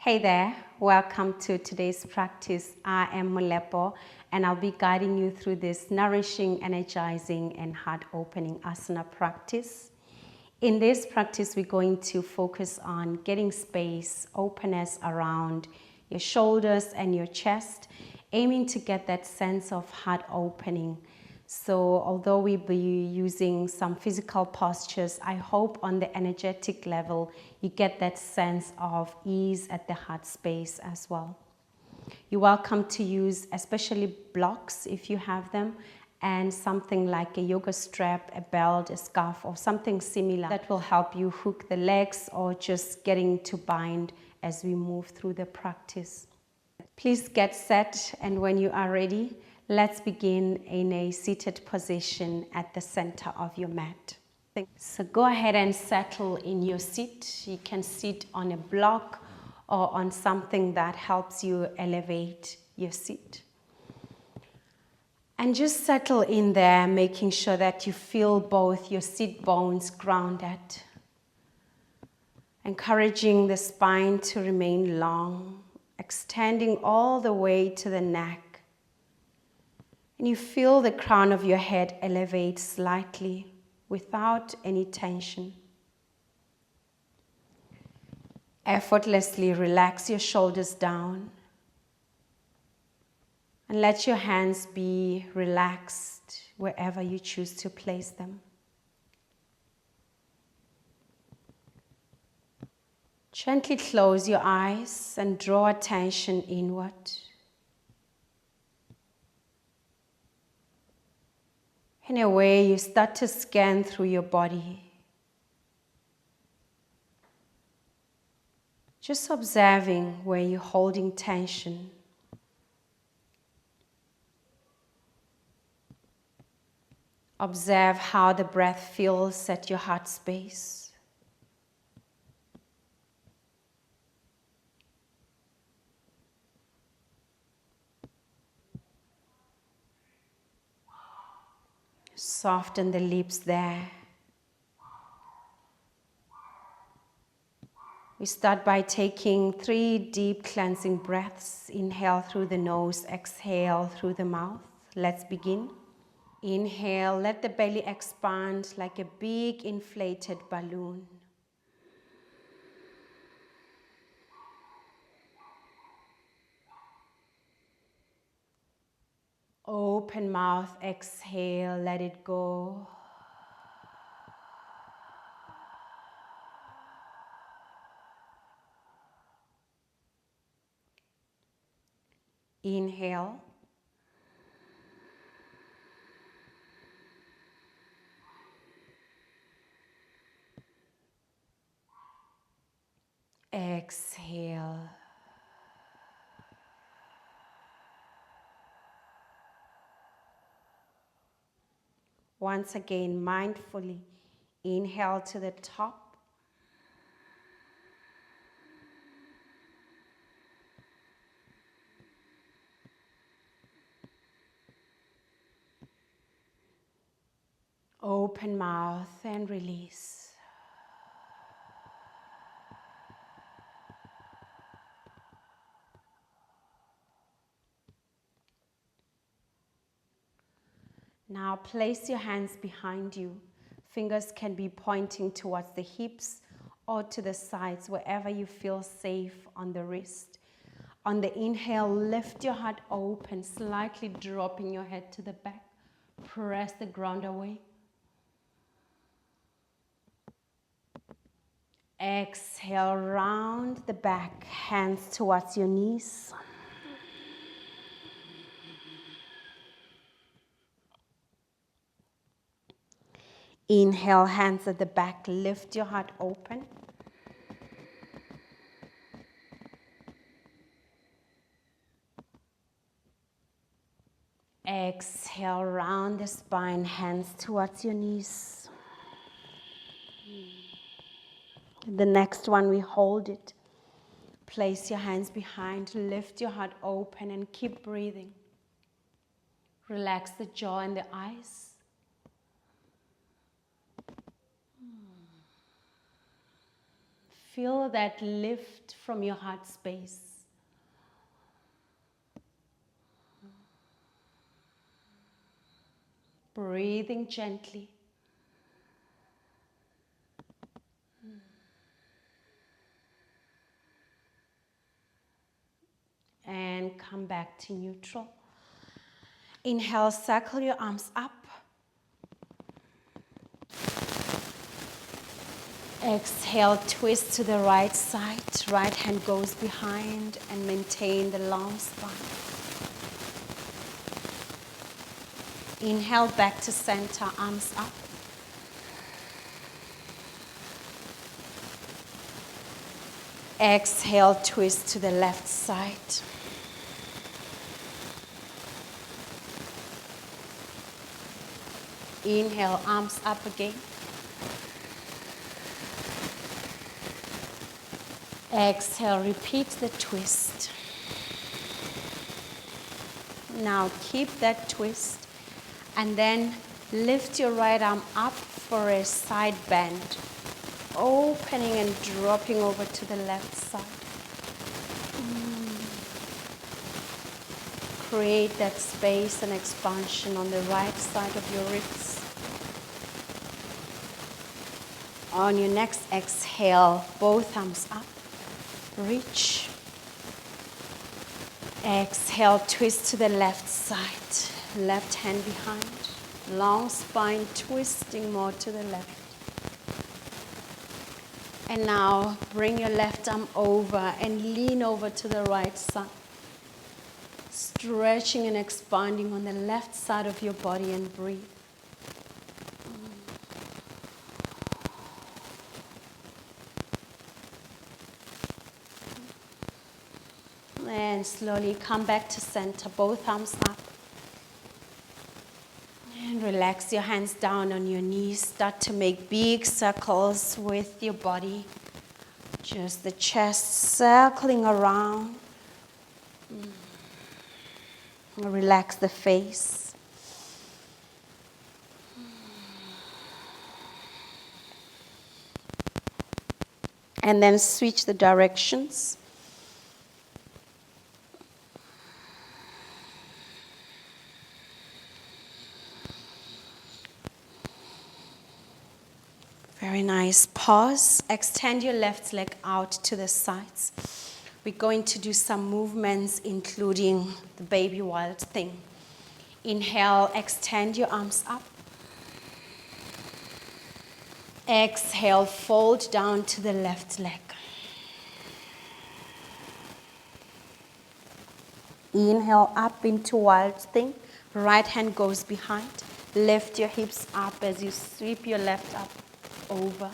Hey there, welcome to today's practice. I am Mulepo and I'll be guiding you through this nourishing, energizing and heart-opening asana practice. In this practice, we're going to focus on getting space, openness around your shoulders and your chest, aiming to get that sense of heart opening. So although we'll be using some physical postures, I hope on the energetic level, you get that sense of ease at the heart space as well. You're welcome to use especially blocks if you have them, and something like a yoga strap, a belt, a scarf, or something similar that will help you hook the legs or just getting to bind as we move through the practice. Please get set, and when you are ready, let's begin in a seated position at the center of your mat. So go ahead and settle in your seat. You can sit on a block or on something that helps you elevate your seat. And just settle in there, making sure that you feel both your seat bones grounded, encouraging the spine to remain long, extending all the way to the neck. And you feel the crown of your head elevate slightly without any tension. Effortlessly relax your shoulders down and let your hands be relaxed wherever you choose to place them. Gently close your eyes and draw attention inward. In a way, you start to scan through your body. Just observing where you're holding tension. Observe how the breath feels at your heart space. Soften the lips there. We start by taking 3 deep cleansing breaths. Inhale through the nose, exhale through the mouth. Let's begin. Inhale, let the belly expand like a big inflated balloon. Open mouth, exhale, let it go. Inhale. Exhale. Once again, mindfully, inhale to the top. Open mouth and release. Now place your hands behind you. Fingers can be pointing towards the hips or to the sides, wherever you feel safe on the wrist. On the inhale, lift your heart open, slightly dropping your head to the back. Press the ground away. Exhale, round the back, hands towards your knees. Inhale, hands at the back, lift your heart open. Exhale, round the spine, hands towards your knees. The next one, we hold it. Place your hands behind, lift your heart open and keep breathing. Relax the jaw and the eyes. Feel that lift from your heart space. Breathing gently. And come back to neutral. Inhale, circle your arms up. Exhale, twist to the right side. Right hand goes behind and maintain the long spine. Inhale, back to center, arms up. Exhale, twist to the left side. Inhale, arms up again. Exhale, repeat the twist. Now keep that twist and then lift your right arm up for a side bend, opening and dropping over to the left side. Create that space and expansion on the right side of your ribs. On your next exhale, both arms up. Reach. Exhale, twist to the left side. Left hand behind. Long spine, twisting more to the left. And now bring your left arm over and lean over to the right side. Stretching and expanding on the left side of your body and breathe. And slowly come back to center, both arms up. And relax your hands down on your knees. Start to make big circles with your body. Just the chest circling around. Relax the face. And then switch the directions. Very nice. Pause. Extend your left leg out to the sides. We're going to do some movements, including the baby wild thing. Inhale, extend your arms up. Exhale, fold down to the left leg. Inhale, up into wild thing. Right hand goes behind. Lift your hips up as you sweep your left up over.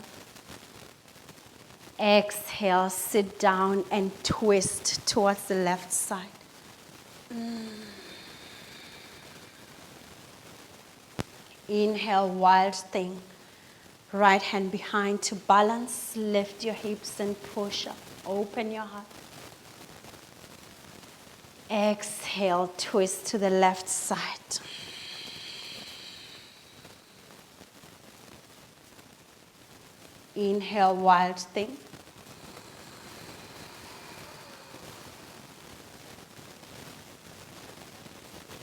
Exhale, sit down and twist towards the left side. Inhale, wild thing. Right hand behind to balance. Lift your hips and push up. Open your heart. Exhale, twist to the left side. Inhale, wild thing.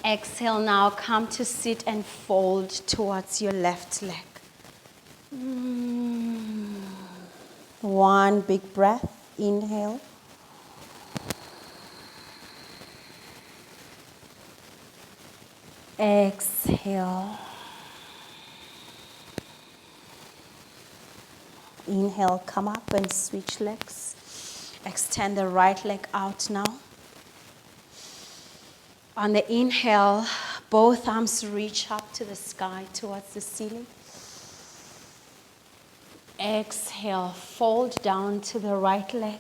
Exhale, now come to sit and fold towards your left leg. One big breath. Inhale. Exhale. Inhale, come up and switch legs. Extend the right leg out now. On the inhale, both arms reach up to the sky towards the ceiling. Exhale, fold down to the right leg.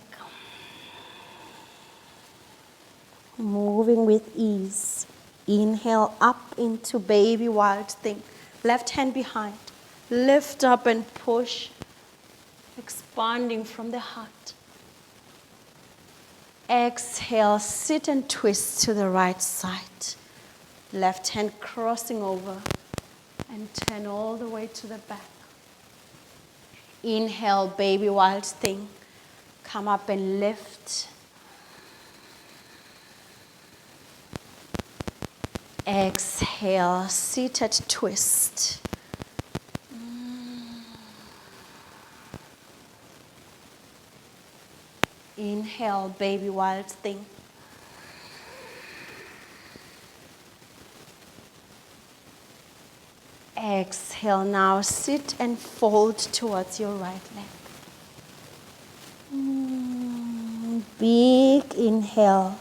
Moving with ease. Inhale, up into baby wild thing. Left hand behind. Lift up and push. Expanding from the heart. Exhale, sit and twist to the right side. Left hand crossing over and turn all the way to the back. Inhale, baby wild thing. Come up and lift. Exhale, seated twist. Inhale, baby wild thing. Exhale, now sit and fold towards your right leg. Big inhale.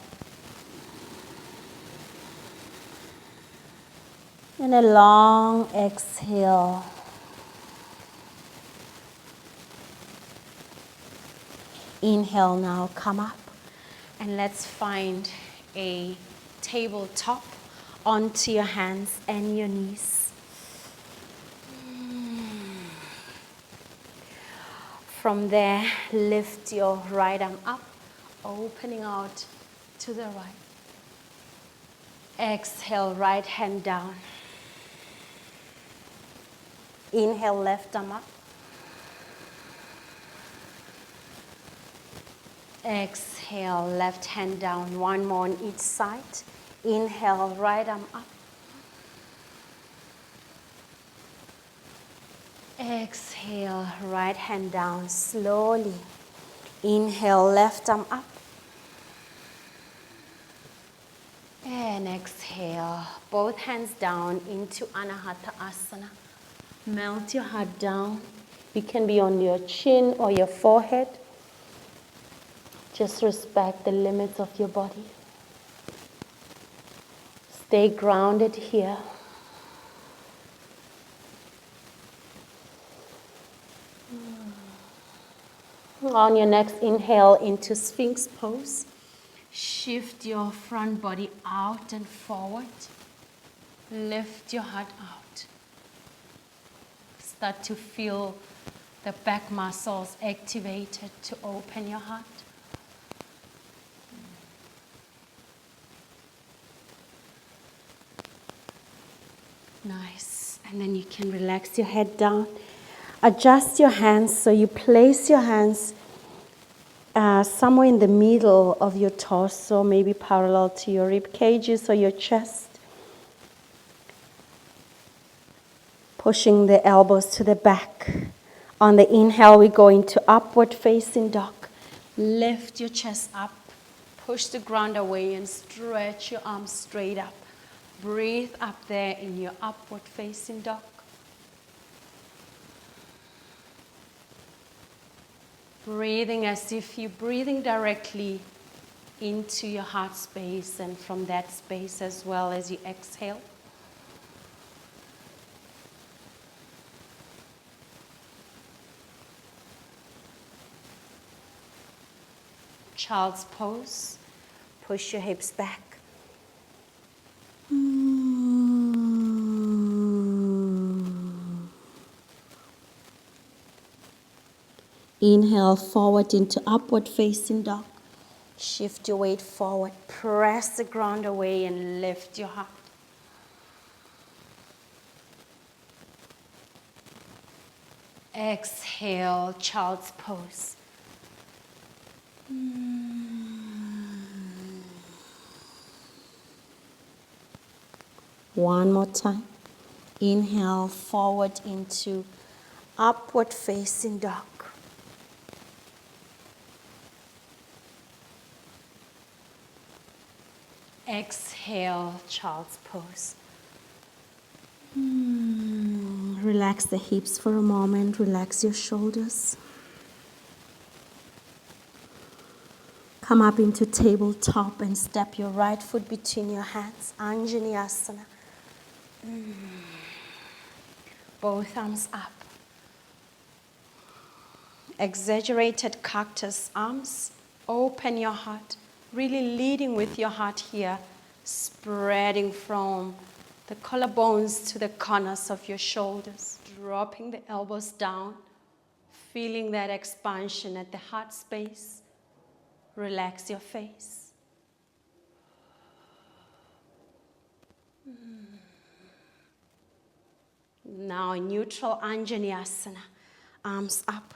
And a long exhale. Inhale now, come up. And let's find a tabletop onto your hands and your knees. From there, lift your right arm up, opening out to the right. Exhale, right hand down. Inhale, left arm up. Exhale, left hand down. One more on each side. Inhale, right arm up. Exhale, right hand down slowly. Inhale, left arm up. And exhale, both hands down into Anahata Asana. Melt your heart down. It can be on your chin or your forehead. Just respect the limits of your body. Stay grounded here. On your next inhale into Sphinx pose, shift your front body out and forward. Lift your heart out. Start to feel the back muscles activated to open your heart. Nice. And then you can relax your head down. Adjust your hands, so you place your hands somewhere in the middle of your torso, maybe parallel to your rib cages or your chest. Pushing the elbows to the back. On the inhale, we go into upward facing dog. Lift your chest up, push the ground away and stretch your arms straight up. Breathe up there in your upward facing dog. Breathing as if you're breathing directly into your heart space, and from that space as well as you exhale. Child's pose. Push your hips back. Inhale forward into upward facing dog. Shift your weight forward. Press the ground away and lift your heart. Exhale, child's pose. One more time. Inhale forward into upward facing dog. Exhale, child's pose. Relax the hips for a moment. Relax your shoulders. Come up into tabletop and step your right foot between your hands. Anjaneyasana. Both arms up. Exaggerated cactus arms. Open your heart. Really leading with your heart here. Spreading from the collarbones to the corners of your shoulders. Dropping the elbows down. Feeling that expansion at the heart space. Relax your face. Now neutral Anjaneyasana. Arms up.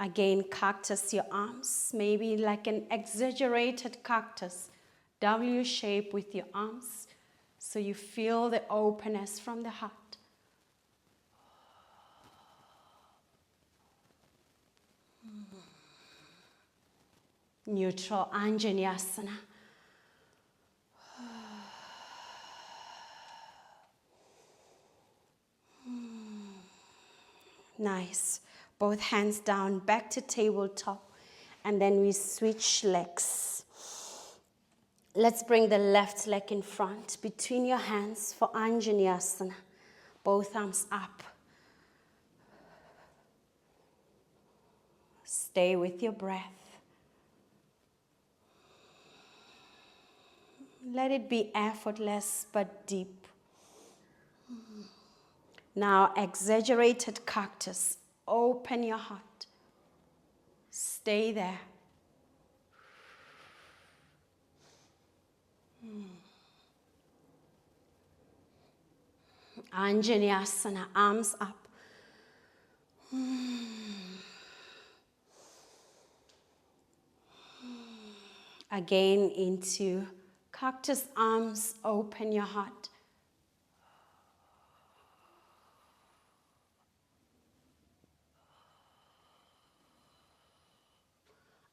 Again, cactus your arms, maybe like an exaggerated cactus, W shape with your arms, so you feel the openness from the heart. Neutral Anjaneyasana. Nice. Both hands down, back to tabletop, and then we switch legs. Let's bring the left leg in front, between your hands for Anjaneyasana. Both arms up. Stay with your breath. Let it be effortless but deep. Now, exaggerated cactus. Open your heart. Stay there. Anjaneyasana, arms up. Again into cactus arms, open your heart.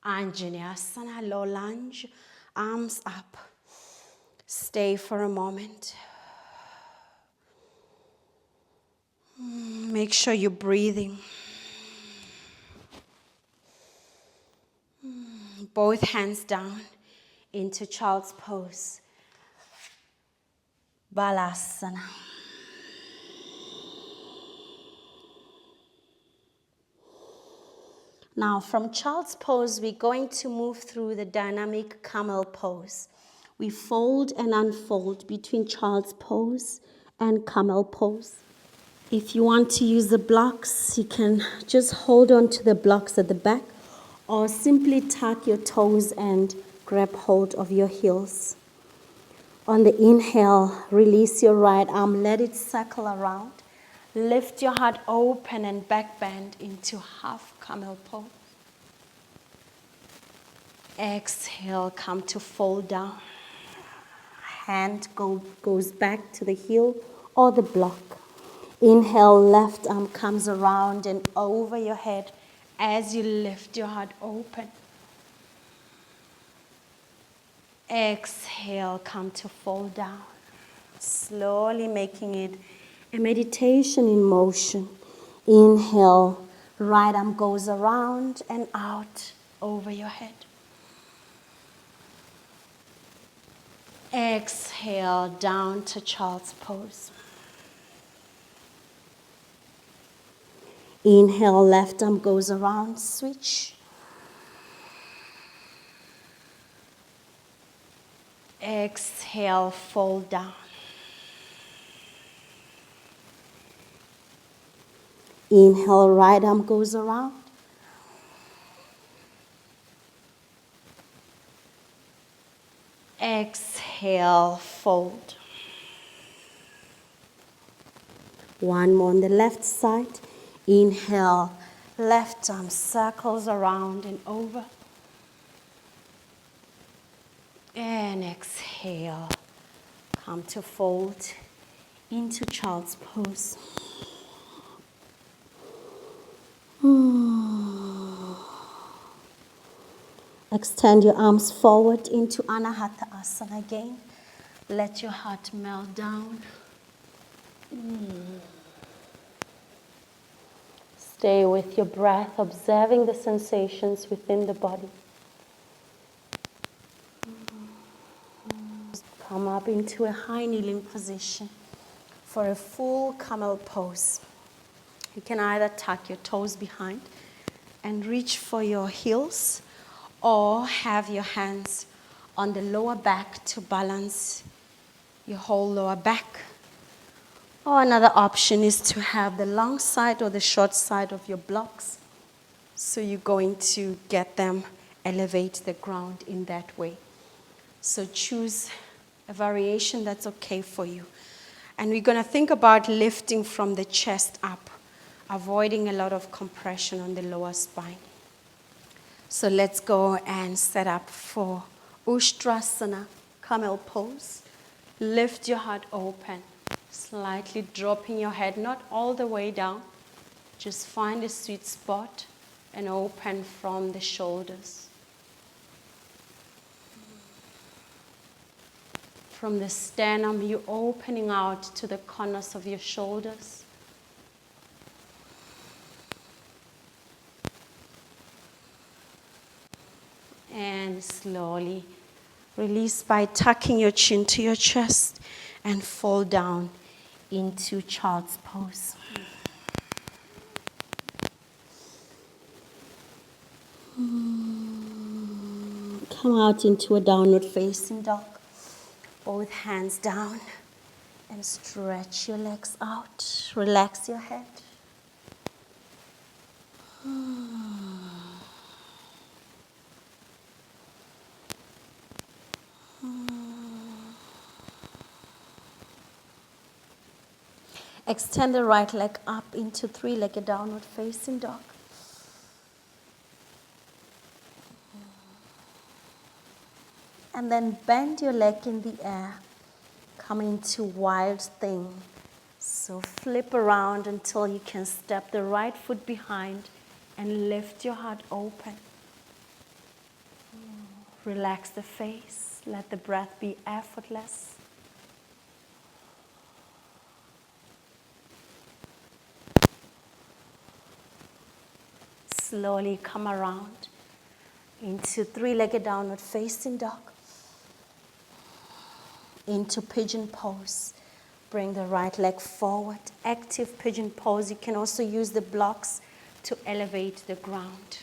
Anjaneyasana, low lunge, arms up. Stay for a moment. Make sure you're breathing. Both hands down into child's pose. Balasana. Now from child's pose, we're going to move through the dynamic camel pose. We fold and unfold between child's pose and camel pose. If you want to use the blocks, you can just hold on to the blocks at the back or simply tuck your toes and grab hold of your heels. On the inhale, release your right arm, let it circle around. Lift your heart open and back bend into half camel pose. Exhale, come to fold down. Hand goes back to the heel or the block. Inhale, left arm comes around and over your head as you lift your heart open. Exhale, come to fold down. Slowly making it a meditation in motion. Inhale, right arm goes around and out over your head. Exhale, down to child's pose. Inhale, left arm goes around, switch. Exhale, fold down. Inhale, right arm goes around. Exhale, fold. One more on the left side. Inhale, left arm circles around and over. And exhale, come to fold into child's pose. Extend your arms forward into Anahata Asana again. Let your heart melt down. Stay with your breath, observing the sensations within the body. Come up into a high kneeling position for a full camel pose. You can either tuck your toes behind and reach for your heels, or have your hands on the lower back to balance your whole lower back. Or another option is to have the long side or the short side of your blocks. So you're going to get them elevate the ground in that way. So choose a variation that's okay for you. And we're going to think about lifting from the chest up, avoiding a lot of compression on the lower spine. So let's go and set up for Ustrasana, camel pose. Lift your heart open, slightly dropping your head, not all the way down. Just find a sweet spot and open from the shoulders. From the sternum, you're opening out to the corners of your shoulders. And slowly release by tucking your chin to your chest and fall down into child's pose. Come out into a downward facing dog. Both hands down and stretch your legs out. Relax your head. Extend the right leg up into three-legged downward facing dog. And then bend your leg in the air. Come into wild thing. So flip around until you can step the right foot behind and lift your heart open. Relax the face. Let the breath be effortless. Slowly come around into three-legged downward facing dog. Into pigeon pose. Bring the right leg forward. Active pigeon pose. You can also use the blocks to elevate the ground.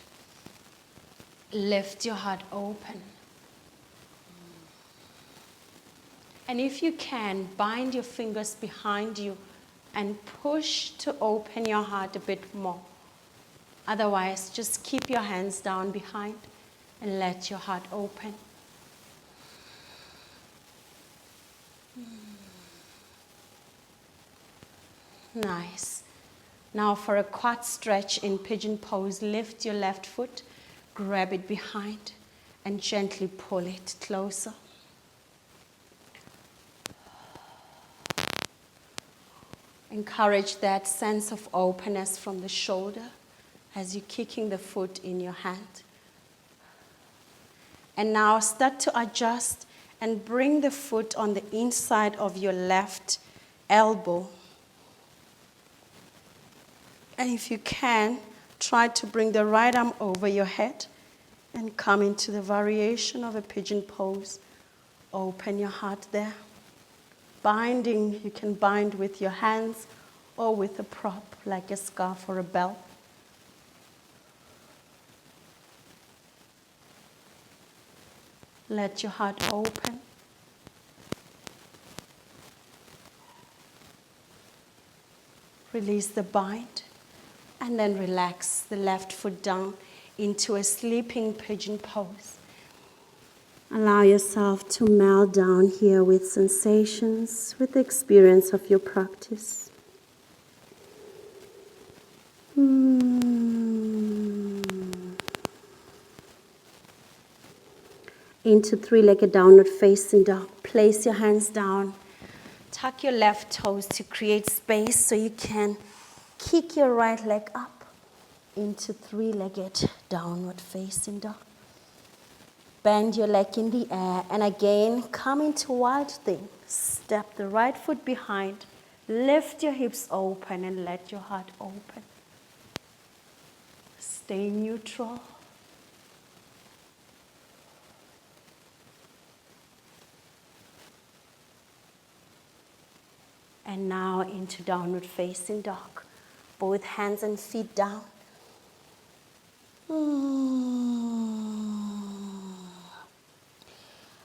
Lift your heart open. And if you can, bind your fingers behind you and push to open your heart a bit more. Otherwise, just keep your hands down behind and let your heart open. Nice. Now for a quad stretch in pigeon pose, lift your left foot, grab it behind, and gently pull it closer. Encourage that sense of openness from the shoulder as you're kicking the foot in your hand. And now start to adjust and bring the foot on the inside of your left elbow. And if you can, try to bring the right arm over your head and come into the variation of a pigeon pose. Open your heart there. Binding, you can bind with your hands or with a prop like a scarf or a bell. Let your heart open. Release the bind. And then relax the left foot down into a sleeping pigeon pose. Allow yourself to melt down here with sensations, with the experience of your practice. Into three-legged downward facing dog. Place your hands down. Tuck your left toes to create space so you can kick your right leg up into three-legged downward facing dog. Bend your leg in the air and again come into wild thing. Step the right foot behind. Lift your hips open and let your heart open. Stay neutral. And now into downward facing dog. Both hands and feet down.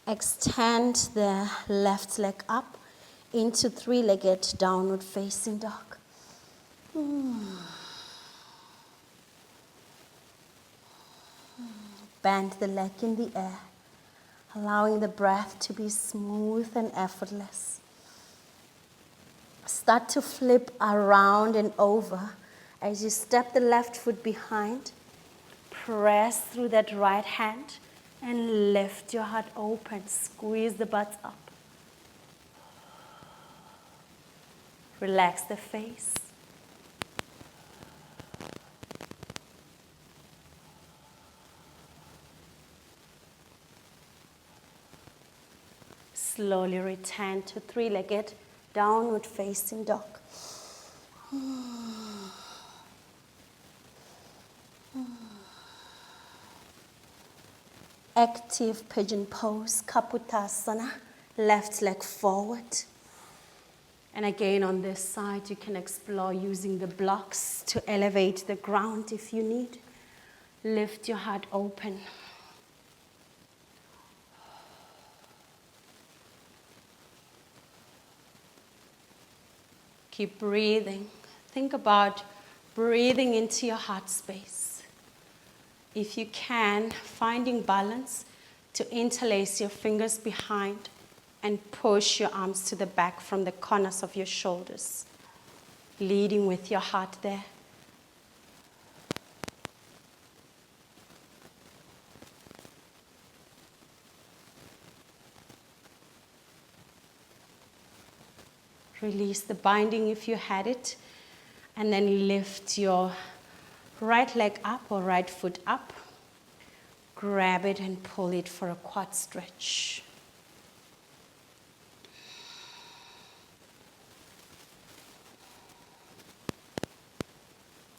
Extend the left leg up into three-legged downward facing dog. Bend the leg in the air, allowing the breath to be smooth and effortless. Start to flip around and over as you step the left foot behind. press through that right hand and lift your heart open. Squeeze the butt up. Relax the face. Slowly return to three-legged downward facing dog. Active pigeon pose, Kapotasana, left leg forward. And again on this side, you can explore using the blocks to elevate the ground if you need. Lift your heart open. Keep breathing. Think about breathing into your heart space. If you can, finding balance to interlace your fingers behind and push your arms to the back from the corners of your shoulders, leading with your heart there. Release the binding if you had it, and then lift your right leg up or right foot up. Grab it and pull it for a quad stretch.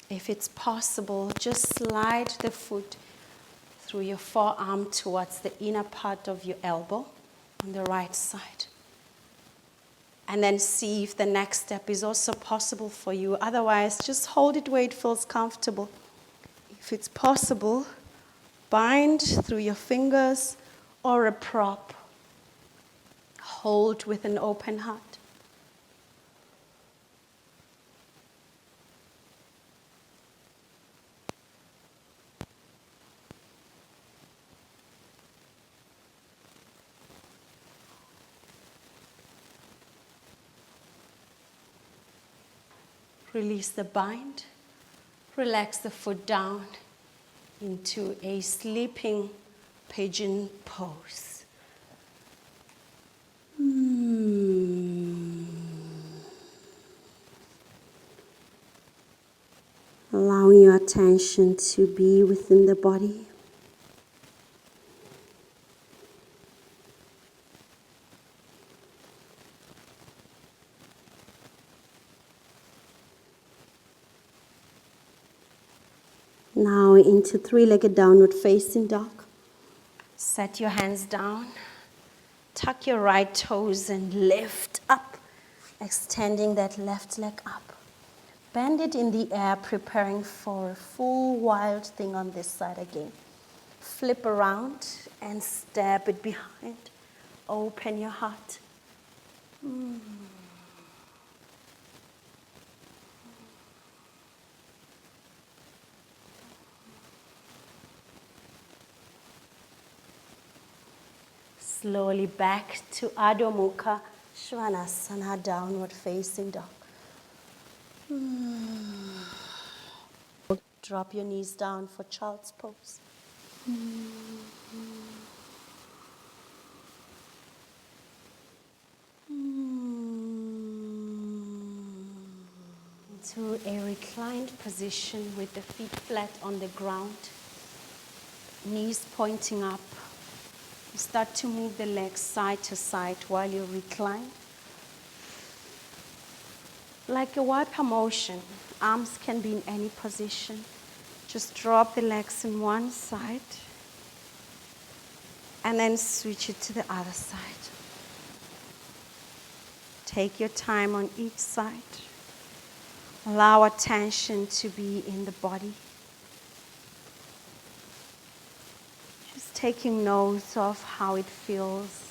If it's possible, just slide the foot through your forearm towards the inner part of your elbow on the right side. And then see if the next step is also possible for you. Otherwise, just hold it where it feels comfortable. If it's possible, bind through your fingers or a prop. Hold with an open heart. Release the bind. Relax the foot down into a sleeping pigeon pose. Allowing your attention to be within the body. Now into three-legged downward facing dog. Set your hands down. Tuck your right toes and lift up, extending that left leg up. Bend it in the air, preparing for a full wild thing on this side again. Flip around and stab it behind. Open your heart. Slowly back to Adho Mukha Svanasana, downward facing dog. Drop your knees down for child's pose. Into a reclined position with the feet flat on the ground, knees pointing up. You start to move the legs side to side while you recline. Like a wiper motion, arms can be in any position. Just drop the legs on one side and then switch it to the other side. Take your time on each side. Allow attention to be in the body. Just taking note of how it feels.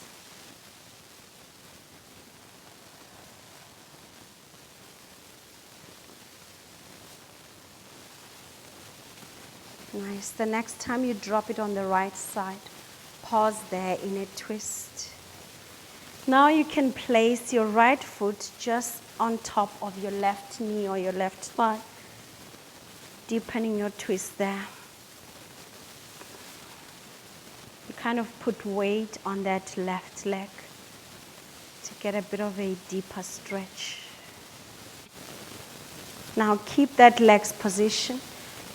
Nice. The next time you drop it on the right side, pause there in a twist. Now you can place your right foot just on top of your left knee or your left thigh, deepening your twist there. kind of put weight on that left leg to get a bit of a deeper stretch. Now keep that leg's position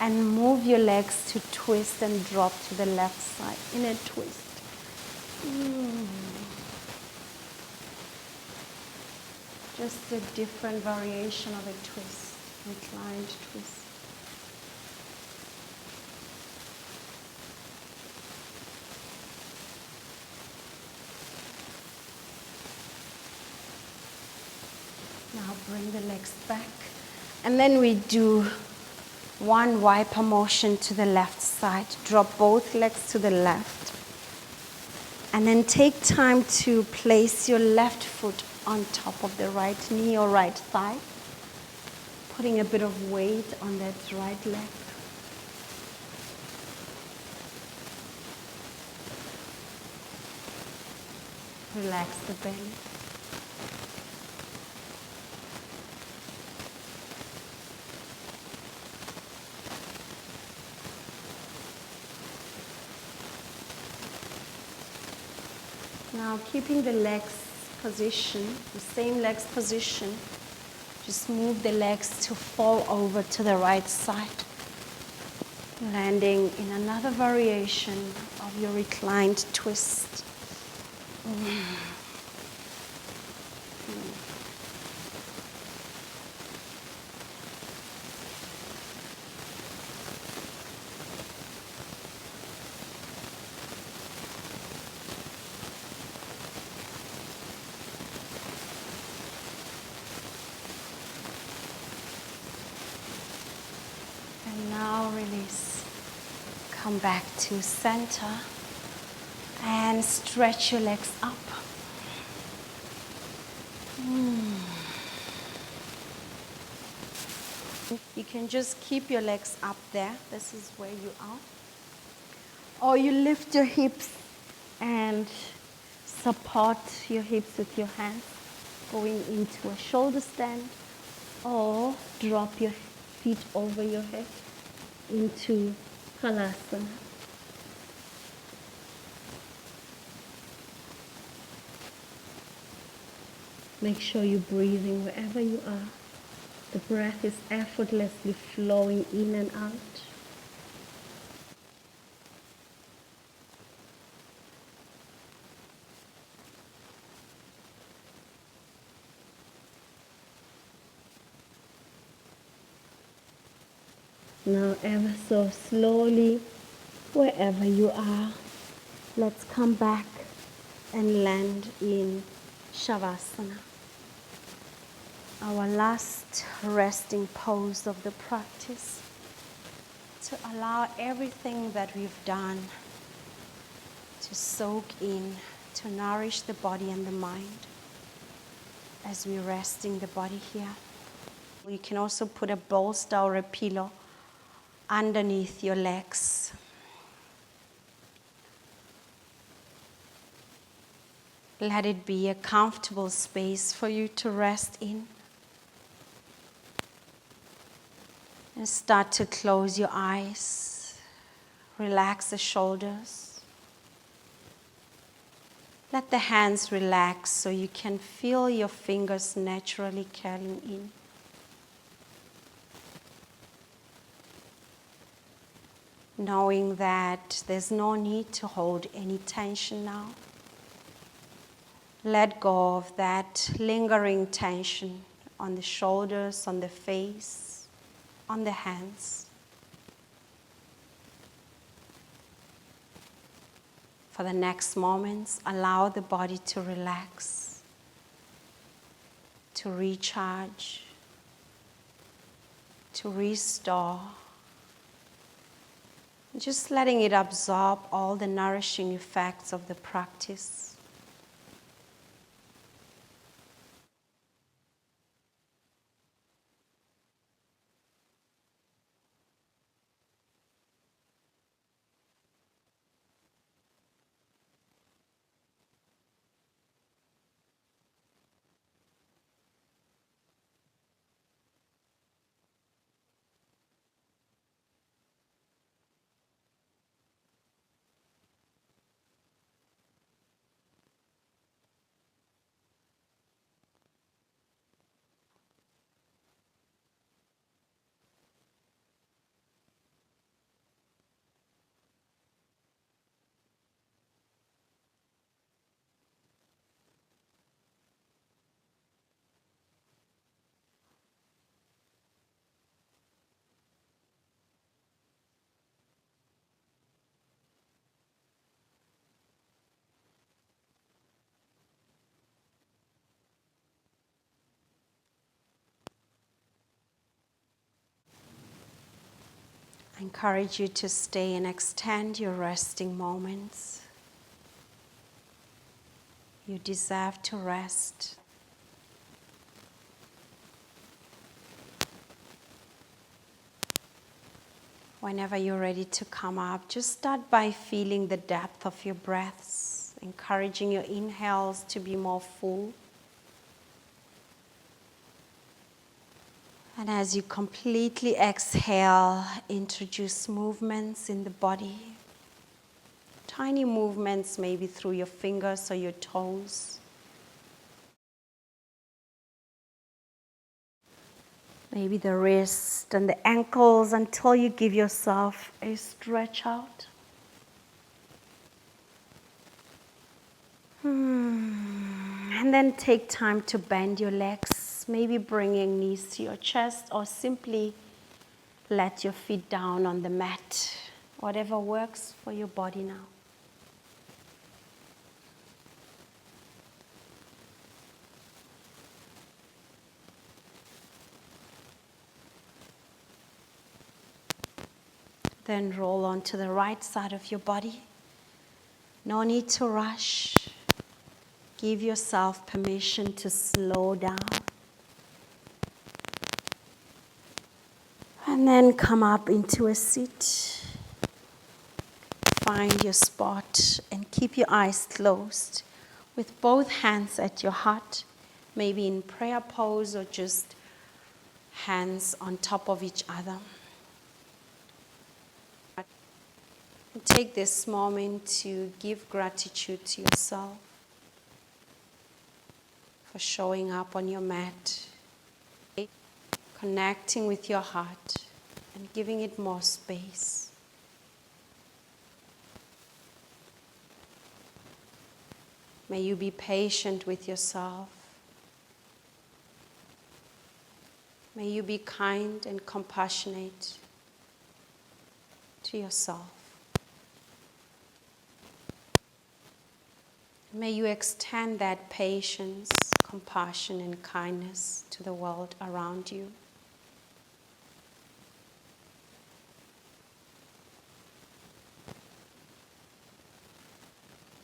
and move your legs to twist and drop to the left side in a twist. Just a different variation of a twist, reclined twist. Now bring the legs back. And then we do one wiper motion to the left side. Drop both legs to the left. And then take time to place your left foot on top of the right knee or right thigh, putting a bit of weight on that right leg. Relax the belly. Now keeping the legs position, the same legs position, just move the legs to fall over to the right side, landing in another variation of your reclined twist. And now release. Come back to center and stretch your legs up. You can just keep your legs up there. This is where you are. Or you lift your hips and support your hips with your hands, going into a shoulder stand, or drop your feet over your head into halasana. Make sure you're breathing wherever you are. The breath is effortlessly flowing in and out. Now ever so slowly, wherever you are, let's come back and land in Shavasana. Our last resting pose of the practice, to allow everything that we've done to soak in, to nourish the body and the mind as we're resting the body here. You can also put a bolster or a pillow underneath your legs. Let it be a comfortable space for you to rest in. And start to close your eyes. Relax the shoulders. Let the hands relax so you can feel your fingers naturally curling in. Knowing that there's no need to hold any tension now. Let go of that lingering tension on the shoulders, on the face, on the hands. For the next moments, allow the body to relax, to recharge, to restore. Just letting it absorb all the nourishing effects of the practice. encourage you to stay and extend your resting moments. You deserve to rest. Whenever you're ready to come up, just start by feeling the depth of your breaths, encouraging your inhales to be more full. And as you completely exhale, introduce movements in the body. Tiny movements, maybe through your fingers or your toes. Maybe the wrist and the ankles until you give yourself a stretch out. And then take time to bend your legs, maybe bringing knees to your chest or simply let your feet down on the mat. Whatever works for your body now. Then roll onto the right side of your body. No need to rush. Give yourself permission to slow down. And then come up into a seat. Find your spot and keep your eyes closed with both hands at your heart, maybe in prayer pose or just hands on top of each other. And take this moment to give gratitude to yourself for showing up on your mat, connecting with your heart and giving it more space. May you be patient with yourself. May you be kind and compassionate to yourself. May you extend that patience, compassion, and kindness to the world around you.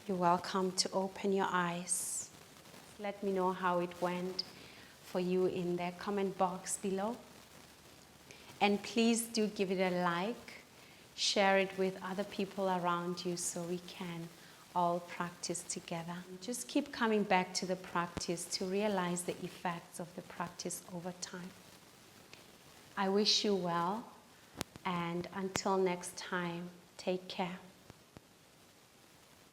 You're welcome to open your eyes. Let me know how it went for you in the comment box below. And please do give it a like, share it with other people around you so we can all practice together. Just keep coming back to the practice to realize the effects of the practice over time. I wish you well, and until next time, take care.